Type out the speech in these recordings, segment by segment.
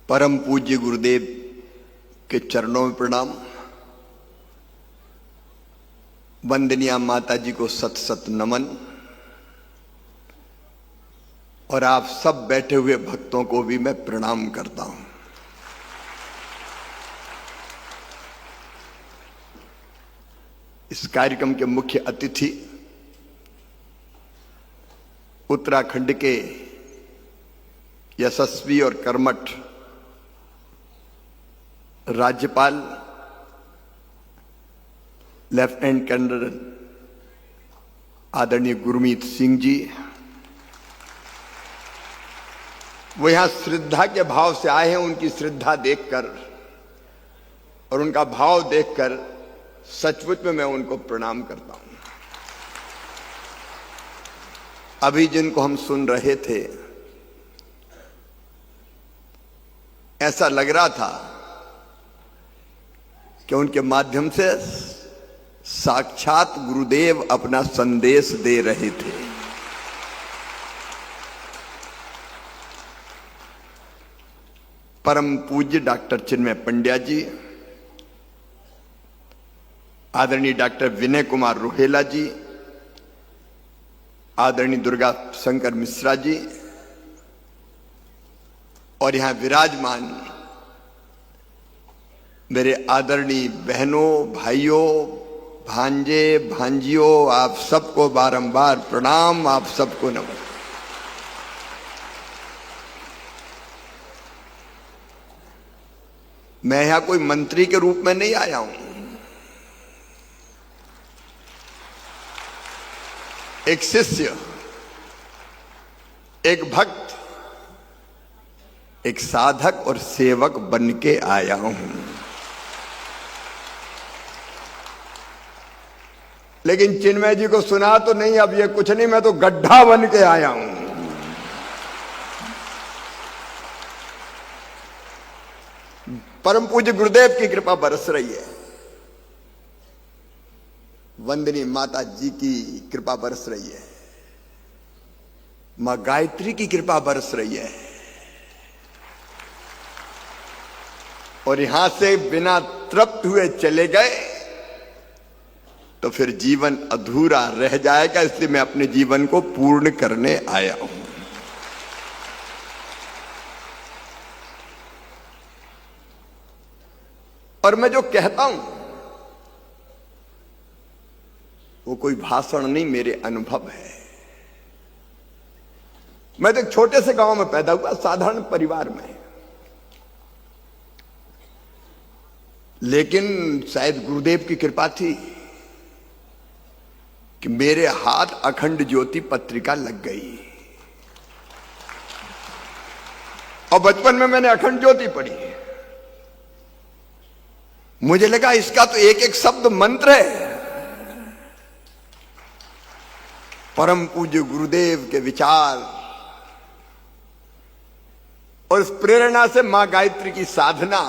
परम पूज्य गुरुदेव के चरणों में प्रणाम। वंदनिया माता जी को सत सत नमन। और आप सब बैठे हुए भक्तों को भी मैं प्रणाम करता हूं। इस कार्यक्रम के मुख्य अतिथि उत्तराखंड के यशस्वी और कर्मठ राज्यपाल लेफ्टिनेंट कर्नल आदरणीय गुरमीत सिंह जी, वो यहां श्रद्धा के भाव से आए हैं। उनकी श्रद्धा देखकर और उनका भाव देखकर सचमुच में मैं उनको प्रणाम करता हूं। अभी जिनको हम सुन रहे थे, ऐसा लग रहा था कि उनके माध्यम से साक्षात गुरुदेव अपना संदेश दे रहे थे। परम पूज्य डॉक्टर चिन्मय पंड्या जी, आदरणीय डॉक्टर विनय कुमार रोहेला जी, आदरणीय दुर्गा शंकर मिश्रा जी, और यहां विराजमान मेरे आदरणीय बहनों, भाइयों, भांजे, भांजियों, आप सबको बारंबार प्रणाम, आप सबको नमस्कार। मैं यहां कोई मंत्री के रूप में नहीं आया हूं। एक शिष्य, एक भक्त, एक साधक और सेवक बन के आया हूं। लेकिन चिन्मय जी को सुना तो नहीं, अब ये कुछ नहीं, मैं तो गड्ढा बन के आया हूं। परम पूज्य गुरुदेव की कृपा बरस रही है, वंदनीय माता जी की कृपा बरस रही है, मां गायत्री की कृपा बरस रही है। और यहां से बिना तृप्त हुए चले गए तो फिर जीवन अधूरा रह जाएगा। इसलिए मैं अपने जीवन को पूर्ण करने आया हूं। और मैं जो कहता हूं वो कोई भाषण नहीं, मेरे अनुभव है। मैं तो एक छोटे से गांव में पैदा हुआ, साधारण परिवार में, लेकिन शायद गुरुदेव की कृपा थी कि मेरे हाथ अखंड ज्योति पत्रिका लग गई। और बचपन में मैंने अखंड ज्योति पढ़ी। मुझे लगा इसका तो एक एक शब्द मंत्र है। परम पूज्य गुरुदेव के विचार और इस प्रेरणा से मां गायत्री की साधना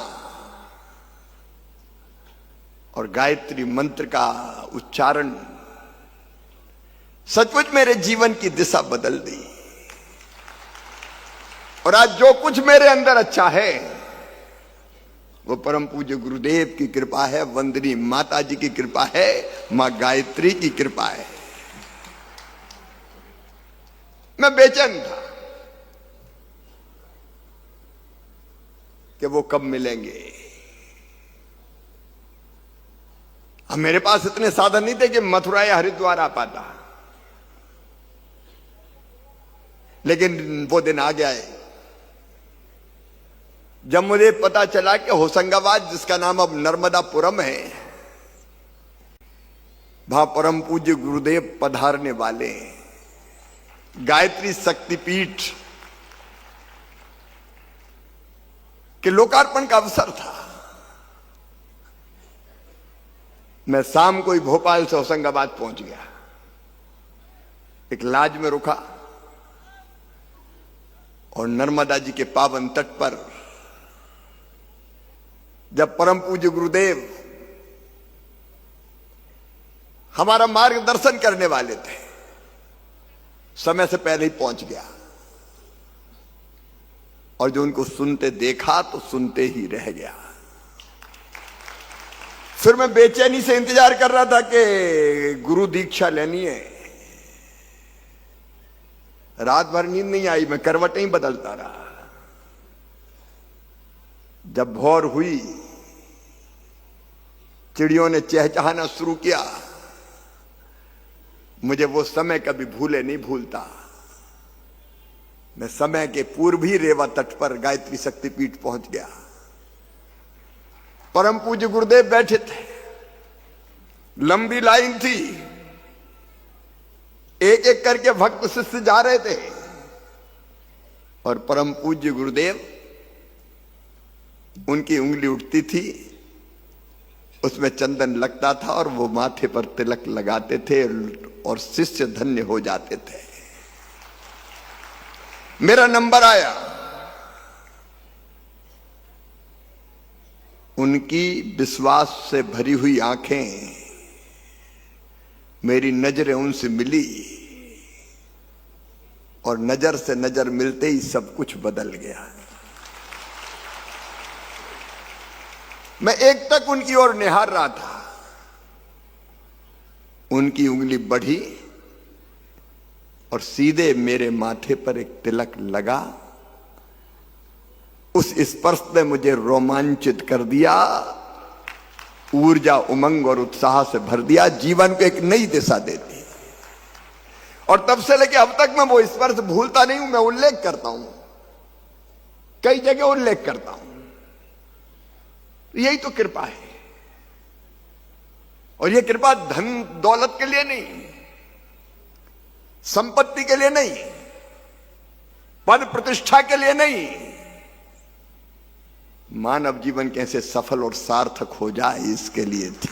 और गायत्री मंत्र का उच्चारण सचमुच मेरे जीवन की दिशा बदल दी। और आज जो कुछ मेरे अंदर अच्छा है वो परम पूज्य गुरुदेव की कृपा है, वंदनीय माता जी की कृपा है, मां गायत्री की कृपा है। मैं बेचैन था कि वो कब मिलेंगे। अब मेरे पास इतने साधन नहीं थे कि मथुरा या हरिद्वार आ पाता, लेकिन वो दिन आ गया है जब मुझे पता चला कि होशंगाबाद, जिसका नाम अब नर्मदापुरम है, वहां परम पूज्य गुरुदेव पधारने वाले हैं। गायत्री शक्तिपीठ के लोकार्पण का अवसर था। मैं शाम को ही भोपाल से होशंगाबाद पहुंच गया। एक लॉज में रुका और नर्मदा जी के पावन तट पर जब परम पूज्य गुरुदेव हमारा मार्गदर्शन करने वाले थे, समय से पहले ही पहुंच गया। और जो उनको सुनते देखा तो सुनते ही रह गया। फिर मैं बेचैनी से इंतजार कर रहा था कि गुरु दीक्षा लेनी है। रात भर नींद नहीं आई, मैं करवटें ही बदलता रहा। जब भोर हुई, चिड़ियों ने चहचहाना शुरू किया। मुझे वो समय कभी भूले नहीं भूलता। मैं समय के पूर्व ही रेवा तट पर गायत्री शक्तिपीठ पहुंच गया। परम पूज्य गुरुदेव बैठे थे, लंबी लाइन थी, एक एक करके भक्त शिष्य जा रहे थे और परम पूज्य गुरुदेव, उनकी उंगली उठती थी, उसमें चंदन लगता था और वो माथे पर तिलक लगाते थे और शिष्य धन्य हो जाते थे। मेरा नंबर आया। उनकी विश्वास से भरी हुई आंखें, मेरी नजरें उनसे मिली और नजर से नजर मिलते ही सब कुछ बदल गया। मैं एक तक उनकी ओर निहार रहा था। उनकी उंगली बढ़ी और सीधे मेरे माथे पर एक तिलक लगा। उस स्पर्श ने मुझे रोमांचित कर दिया, ऊर्जा, उमंग और उत्साह से भर दिया, जीवन को एक नई दिशा दे दी। और तब से लेके अब तक मैं वो स्पर्श भूलता नहीं हूं। मैं उल्लेख करता हूं, कई जगह उल्लेख करता हूं। यही तो कृपा है। और ये कृपा धन दौलत के लिए नहीं, संपत्ति के लिए नहीं, पद प्रतिष्ठा के लिए नहीं, मानव जीवन कैसे सफल और सार्थक हो जाए इसके लिए थी।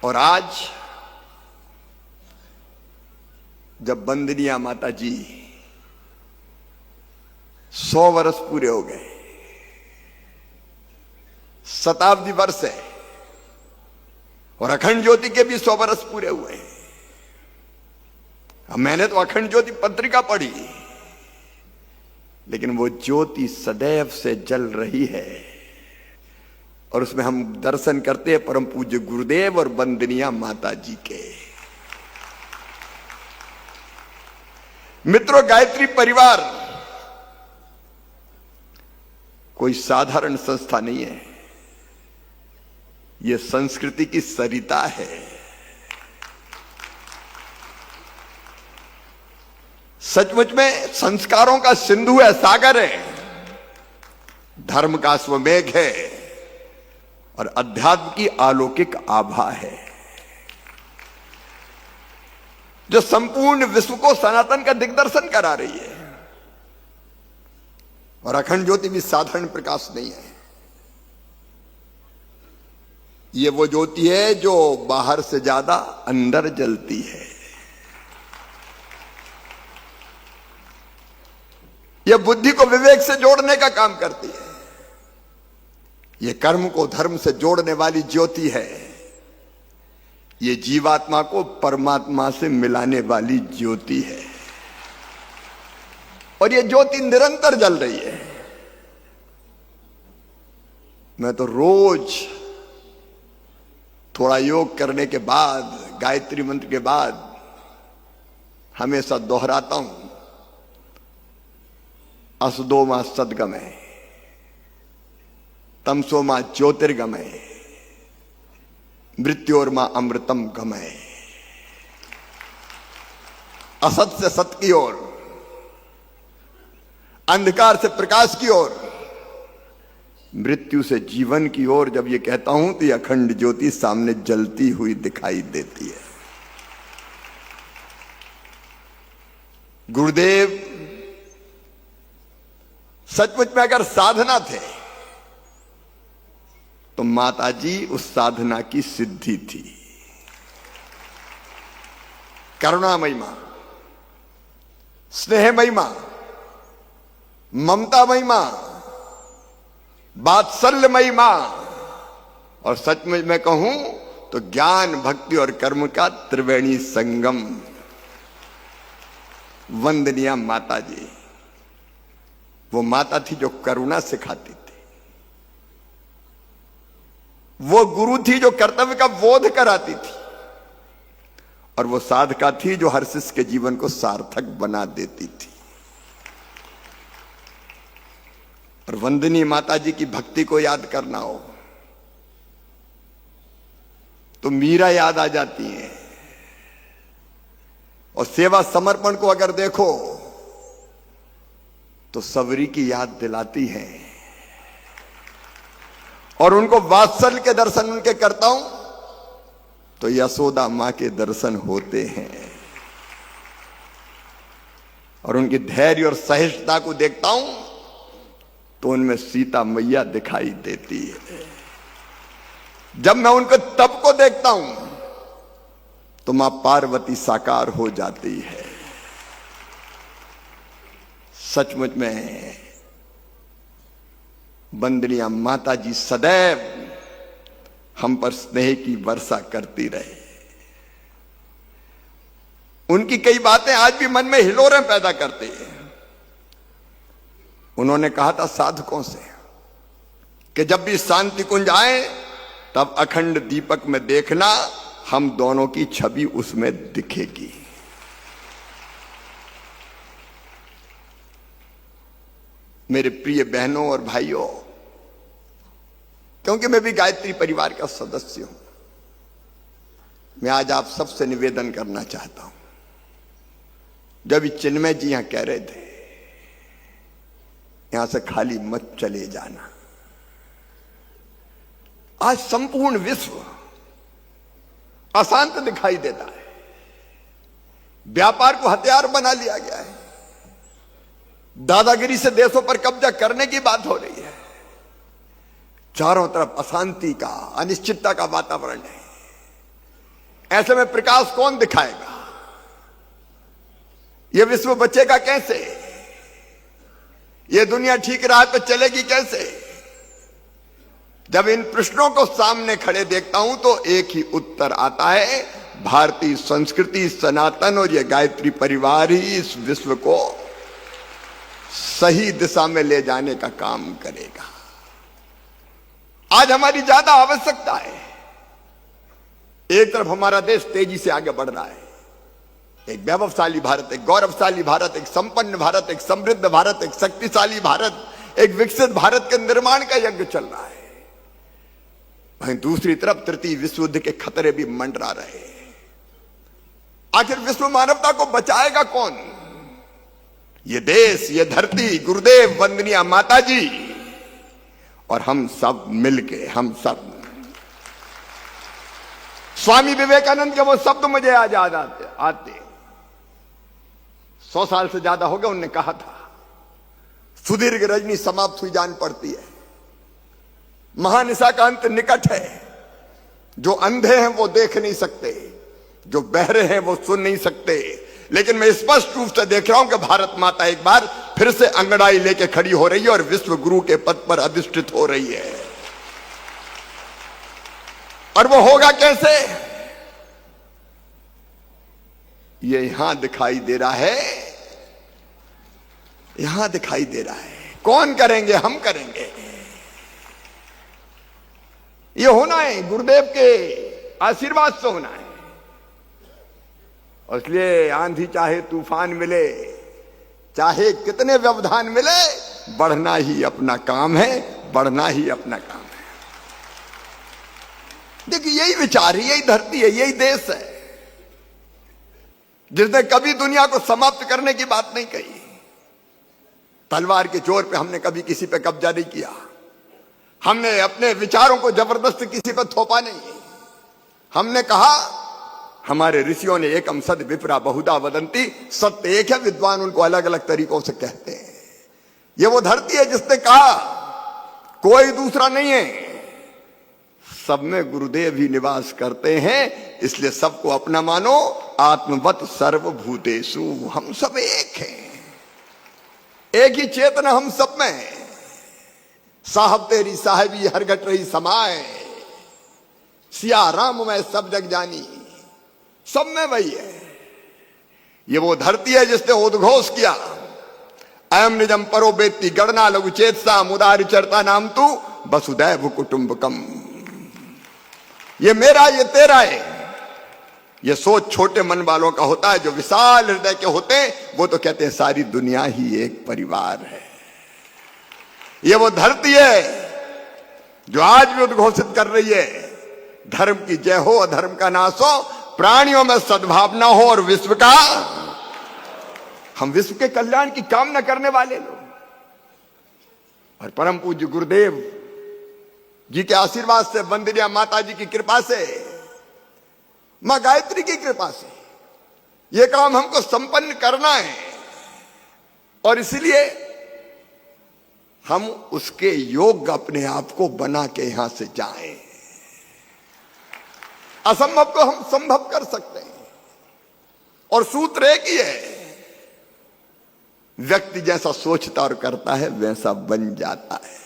और आज जब बंदनिया माता जी 100 वर्ष पूरे हो गए, शताब्दी वर्ष है, और अखंड ज्योति के भी 100 वर्ष पूरे हुए। अब मैंने तो अखंड ज्योति पत्रिका पढ़ी, लेकिन वो ज्योति सदैव से जल रही है और उसमें हम दर्शन करते हैं परम पूज्य गुरुदेव और बंदनिया माता जी के। मित्रों, गायत्री परिवार कोई साधारण संस्था नहीं है। यह संस्कृति की सरिता है। सचमुच में संस्कारों का सिंधु है, सागर है, धर्म का स्वमेघ है और अध्यात्म की अलौकिक आभा है, जो संपूर्ण विश्व को सनातन का दिग्दर्शन करा रही है। और अखंड ज्योति भी साधारण प्रकाश नहीं है। ये वो ज्योति है जो बाहर से ज्यादा अंदर जलती है। यह बुद्धि को विवेक से जोड़ने का काम करती है। यह कर्म को धर्म से जोड़ने वाली ज्योति है। यह जीवात्मा को परमात्मा से मिलाने वाली ज्योति है। और यह ज्योति निरंतर जल रही है। मैं तो रोज थोड़ा योग करने के बाद, गायत्री मंत्र के बाद हमेशा दोहराता हूं, असदो मा सद्गमय, तमसो मा ज्योतिर्गमय, मृत्योर्मा अमृतम गमय। असत से सत की ओर, अंधकार से प्रकाश की ओर, मृत्यु से जीवन की ओर जब ये कहता हूं तो ये अखंड ज्योति सामने जलती हुई दिखाई देती है। गुरुदेव सचमुच में अगर साधना थे तो माताजी उस साधना की सिद्धि थी। करुणा महिमा, स्नेह महिमा, ममता महिमा, वात्सल्य महिमा, और सचमुच में कहूं तो ज्ञान, भक्ति और कर्म का त्रिवेणी संगम। वंदनीय माता जी, वो माता थी जो करुणा सिखाती थी, वो गुरु थी जो कर्तव्य का बोध कराती थी, और वो साधका थी जो हर शिष्य के जीवन को सार्थक बना देती थी। और वंदनीय माता जी की भक्ति को याद करना हो तो मीरा याद आ जाती है, और सेवा समर्पण को अगर देखो तो सबरी की याद दिलाती है, और उनको वात्सल्य के दर्शन उनके करता हूं तो यशोदा मां के दर्शन होते हैं, और उनकी धैर्य और सहिष्णुता को देखता हूं तो उनमें सीता मैया दिखाई देती है। जब मैं उनके तप को देखता हूं तो मां पार्वती साकार हो जाती है। सचमुच में वंदनीय माता जी सदैव हम पर स्नेह की वर्षा करती रहे। उनकी कई बातें आज भी मन में हिलोरें पैदा करती है। उन्होंने कहा था साधकों से कि जब भी शांति कुंज आए तब अखंड दीपक में देखना, हम दोनों की छवि उसमें दिखेगी। मेरे प्रिय बहनों और भाइयों, क्योंकि मैं भी गायत्री परिवार का सदस्य हूं, मैं आज आप सबसे निवेदन करना चाहता हूं। जब चिन्मय जी यहां कह रहे थे यहां से खाली मत चले जाना, आज संपूर्ण विश्व अशांत दिखाई देता है, व्यापार को हथियार बना लिया गया है, दादागिरी से देशों पर कब्जा करने की बात हो रही है, चारों तरफ अशांति का, अनिश्चितता का वातावरण है। ऐसे में प्रकाश कौन दिखाएगा? यह विश्व बचेगा कैसे? यह दुनिया ठीक राह पर चलेगी कैसे? जब इन प्रश्नों को सामने खड़े देखता हूं तो एक ही उत्तर आता है, भारतीय संस्कृति, सनातन और यह गायत्री परिवार ही इस विश्व को सही दिशा में ले जाने का काम करेगा। आज हमारी ज्यादा आवश्यकता है। एक तरफ हमारा देश तेजी से आगे बढ़ रहा है, एक वैभवशाली भारत, एक गौरवशाली भारत, एक संपन्न भारत, एक समृद्ध भारत, एक शक्तिशाली भारत, एक विकसित भारत के निर्माण का यज्ञ चल रहा है। वहीं दूसरी तरफ तृतीय विश्व युद्ध के खतरे भी मंडरा रहे। आखिर विश्व मानवता को बचाएगा कौन? ये देश, ये धरती, गुरुदेव, वंदनीय माता जी और हम सब मिलके, हम सब। स्वामी विवेकानंद के वो शब्द मुझे आज याद आते 100 साल से ज्यादा हो गए। उन्होंने कहा था, सुदीर्घ रजनी समाप्त हुई जान पड़ती है, महानिशा का अंत निकट है। जो अंधे हैं वो देख नहीं सकते, जो बहरे हैं वो सुन नहीं सकते, लेकिन मैं स्पष्ट रूप से देख रहा हूं कि भारत माता एक बार फिर से अंगड़ाई लेके खड़ी हो रही है और विश्व गुरु के पद पर अधिष्ठित हो रही है। और वो होगा कैसे? ये यहां दिखाई दे रहा है, यहां दिखाई दे रहा है। कौन करेंगे? हम करेंगे। ये होना है गुरुदेव के आशीर्वाद से होना है। इसलिए आंधी चाहे तूफान मिले, चाहे कितने व्यवधान मिले, बढ़ना ही अपना काम है, बढ़ना ही अपना काम है। देखिए, यही विचार है, यही धरती है, यही देश है जिसने कभी दुनिया को समाप्त करने की बात नहीं कही। तलवार के जोर पे हमने कभी किसी पे कब्जा नहीं किया, हमने अपने विचारों को जबरदस्ती किसी पर थोपा नहीं। हमने कहा, हमारे ऋषियों ने एकम सद विप्रा बहुधा वदंती, सत्य एक है, विद्वान उनको अलग अलग तरीकों से कहते हैं। ये वो धरती है जिसने कहा कोई दूसरा नहीं है, सब में गुरुदेव ही निवास करते हैं, इसलिए सबको अपना मानो। आत्मवत सर्वभूतेषु, हम सब एक हैं, एक ही चेतना हम सब में है। साहब तेरी साहिबी हर घट रही समाए, सिया राम मैं सब जग जानी, सब में वही है। ये वो धरती है जिसने उद्घोष किया, अयम निजम परो बेत्ति गणना लघु चेतसा मुदारि चरता नाम तू वसुदैव कुटुंबकम। ये मेरा ये तेरा है। ये सोच छोटे मन वालों का होता है, जो विशाल हृदय के होते हैं वो तो कहते हैं सारी दुनिया ही एक परिवार है। ये वो धरती है जो आज भी उद्घोषित कर रही है, धर्म की जय हो, अधर्म का नाश हो, प्राणियों में सद्भावना हो और विश्व का, हम विश्व के कल्याण की कामना करने वाले लोग। और परम पूज्य गुरुदेव जी के आशीर्वाद से, वंदनीय माता जी की कृपा से, मां गायत्री की कृपा से यह काम हमको संपन्न करना है। और इसलिए हम उसके योग्य अपने आप को बना के यहां से जाएं। असंभव को हम संभव कर सकते हैं। और सूत्र एक ही है, व्यक्ति जैसा सोचता और करता है वैसा बन जाता है।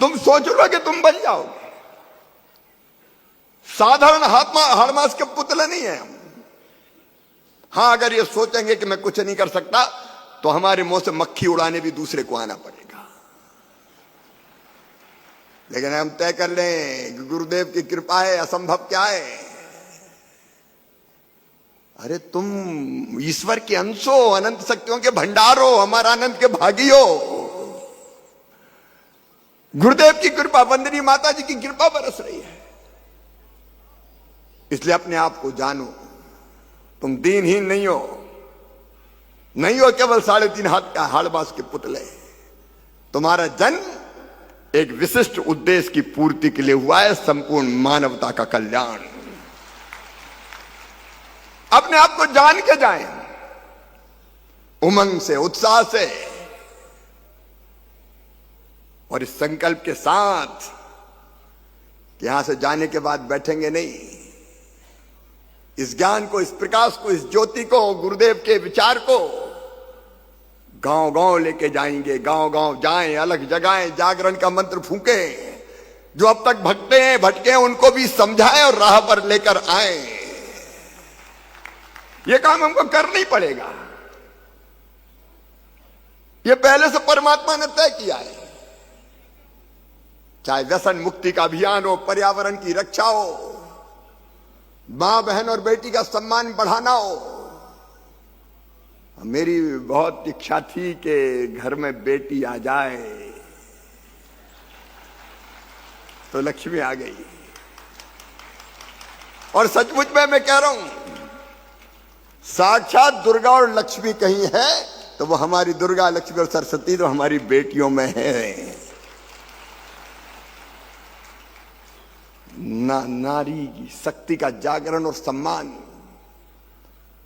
तुम सोच लो कि तुम बन जाओगे। साधारण हाड़मास के पुतले नहीं है हम। हां, अगर ये सोचेंगे कि मैं कुछ नहीं कर सकता तो हमारे मुंह से मक्खी उड़ाने भी दूसरे को आना पड़ेगा। लेकिन हम तय कर लें कि गुरुदेव की कृपा है, असंभव क्या है। अरे तुम ईश्वर के अंश हो, अनंत शक्तियों के भंडार हो, हमारा आनंद के भागी हो। गुरुदेव की कृपा, वंदनीय माता जी की कृपा बरस रही है। इसलिए अपने आप को जानो, तुम दीनहीन नहीं हो, नहीं हो केवल 3.5 हाथ का हाड़बास के पुतले। तुम्हारा जन्म एक विशिष्ट उद्देश्य की पूर्ति के लिए हुआ है, संपूर्ण मानवता का कल्याण। अपने आप को जान के जाएं, उमंग से, उत्साह से, और इस संकल्प के साथ कि यहां से जाने के बाद बैठेंगे नहीं। इस ज्ञान को, इस प्रकाश को, इस ज्योति को, गुरुदेव के विचार को गांव गांव लेके जाएंगे। गांव गांव जाएं, अलग जगाएं, जागरण का मंत्र फूकें। जो अब तक भटके हैं उनको भी समझाएं और राह पर लेकर आएं। यह काम हमको करना ही पड़ेगा। यह पहले से परमात्मा ने तय किया है। चाहे व्यसन मुक्ति का अभियान हो, पर्यावरण की रक्षा हो, मां बहन और बेटी का सम्मान बढ़ाना हो। मेरी बहुत इच्छा थी कि घर में बेटी आ जाए, तो लक्ष्मी आ गई। और सचमुच में मैं कह रहा हूं, साक्षात दुर्गा और लक्ष्मी कहीं है तो वो हमारी दुर्गा, लक्ष्मी और सरस्वती तो हमारी बेटियों में है। नारी की शक्ति का जागरण और सम्मान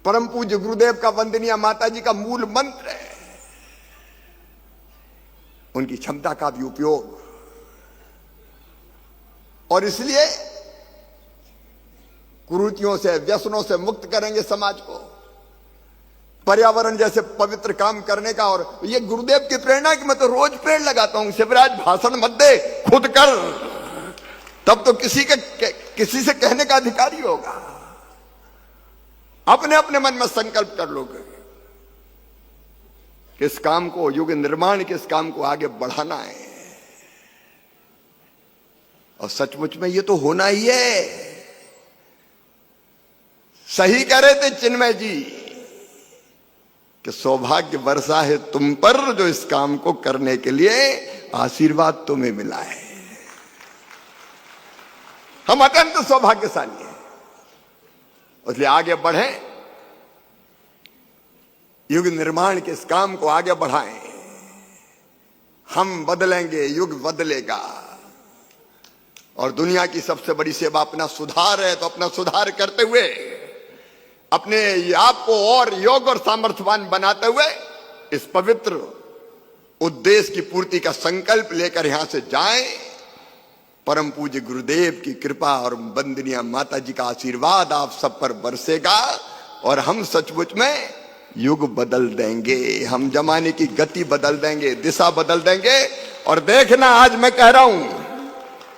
परम पूज्य गुरुदेव का, वंदनीय माता जी का मूल मंत्र है। उनकी क्षमता का भी उपयोग। और इसलिए कुरीतियों से, व्यसनों से मुक्त करेंगे समाज को, पर्यावरण जैसे पवित्र काम करने का। और ये गुरुदेव की प्रेरणा कि मैं तो रोज पेड़ लगाता हूं। शिवराज भाषण मत दे, खुद कर, तब तो किसी से कहने का अधिकारी होगा। अपने अपने मन में संकल्प कर लोगे कि इस काम को, युग निर्माण के इस काम को आगे बढ़ाना है। और सचमुच में ये तो होना ही है। सही कह रहे थे चिन्मय जी कि सौभाग्य वर्षा है तुम पर, जो इस काम को करने के लिए आशीर्वाद तुम्हें मिला है। हम अत्यंत सौभाग्यशाली हैं। इसलिए आगे बढ़ें, युग निर्माण के इस काम को आगे बढ़ाएं। हम बदलेंगे, युग बदलेगा। और दुनिया की सबसे बड़ी सेवा अपना सुधार है, तो अपना सुधार करते हुए, अपने आप को और योग्य और सामर्थ्यवान बनाते हुए इस पवित्र उद्देश्य की पूर्ति का संकल्प लेकर यहां से जाएं। परम पूज्य गुरुदेव की कृपा और वंदनीय माता जी का आशीर्वाद आप सब पर बरसेगा और हम सचमुच में युग बदल देंगे। हम जमाने की गति बदल देंगे, दिशा बदल देंगे। और देखना, आज मैं कह रहा हूं,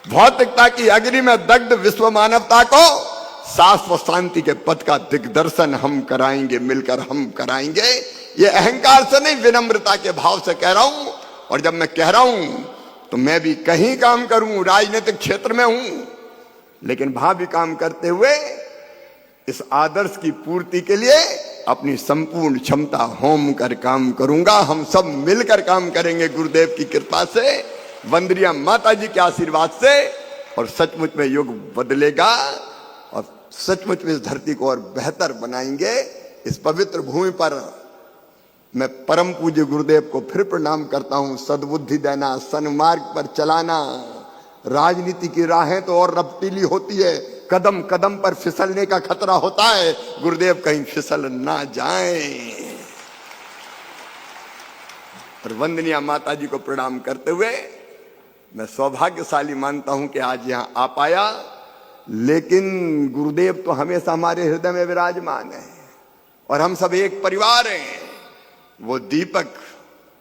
भौतिकता की अग्नि में दग्ध विश्व मानवता को शाश्वत शांति के पथ का दिग्दर्शन हम कराएंगे, मिलकर हम कराएंगे। ये अहंकार से नहीं, विनम्रता के भाव से कह रहा हूं। और जब मैं कह रहा हूं तो मैं भी कहीं काम करूं, राजनीतिक क्षेत्र में हूं, लेकिन भावी काम करते हुए इस आदर्श की पूर्ति के लिए अपनी संपूर्ण क्षमता होम कर काम करूंगा। हम सब मिलकर काम करेंगे गुरुदेव की कृपा से, वंदनीय माता जी के आशीर्वाद से, और सचमुच में युग बदलेगा और सचमुच में इस धरती को और बेहतर बनाएंगे। इस पवित्र भूमि पर मैं परम पूज्य गुरुदेव को फिर प्रणाम करता हूं। सद्बुद्धि देना, सन्मार्ग पर चलाना। राजनीति की राहें तो और रफ्तीली होती है, कदम कदम पर फिसलने का खतरा होता है। गुरुदेव कहीं फिसल ना जाएं। और वंदनीय माता जी को प्रणाम करते हुए मैं सौभाग्यशाली मानता हूं कि आज यहां आ पाया। लेकिन गुरुदेव तो हमेशा हमारे हृदय में विराजमान है और हम सब एक परिवार हैं। वो दीपक,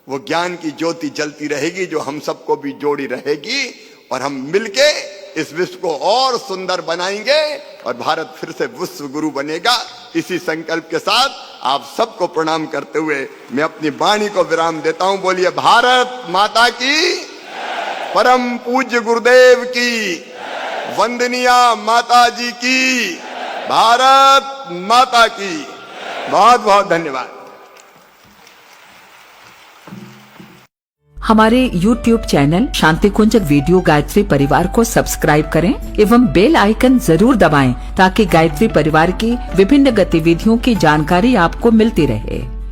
वो ज्ञान की ज्योति जलती रहेगी जो हम सबको भी जोड़ी रहेगी, और हम मिलके इस विश्व को और सुंदर बनाएंगे और भारत फिर से विश्व गुरु बनेगा। इसी संकल्प के साथ आप सबको प्रणाम करते हुए मैं अपनी वाणी को विराम देता हूं। बोलिए भारत माता की, परम पूज्य गुरुदेव की, वंदनीय माता जी की, भारत माता की। बहुत बहुत धन्यवाद। हमारे YouTube चैनल शांति कुंज वीडियो गायत्री परिवार को सब्सक्राइब करें एवं बेल आइकन जरूर दबाएं ताकि गायत्री परिवार की विभिन्न गतिविधियों की जानकारी आपको मिलती रहे।